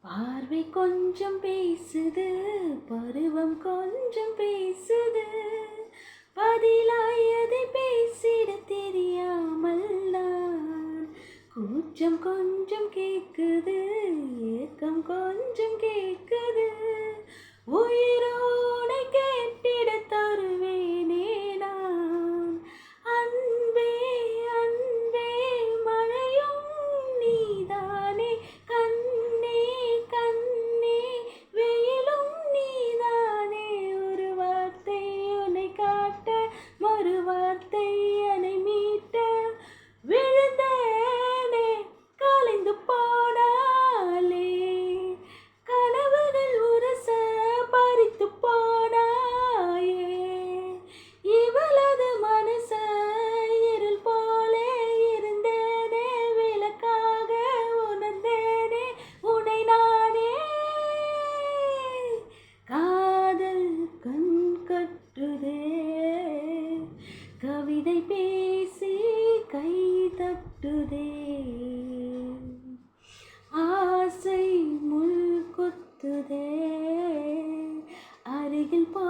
பார்வை கொஞ்சம் பேசுது, பருவம் கொஞ்சம் பேசுது, பதிலாய் அதை பேசிட தெரியாமல் நான். கூச்சம் கொஞ்சம் கேட்குது, ஏக்கம் கொஞ்சம் கேட்குது, உயிரோடை கேட்டிட தருவேனே நான். அன்பே அன்பே மழையும் நீதானே, கண்ணே கண்ணே வெயிலும் நீதானே. ஒரு வார்த்தை உன்னை காட்ட, மறு வார்த்தை என்னை மீட்ட, விழுந்தேனே கலைந்து போனாலே, கனவுகள் உரச பறித்து போனாயே. இவளது மனச இருள் போலே இருந்தேனே, விளக்காக உணர்ந்தேனே உன்னை நானே. காதல் கண் கட்டுதே, கவிதை பேசி கை தட்டுதே, ஆசை முள் குத்துதே, அருகில் போ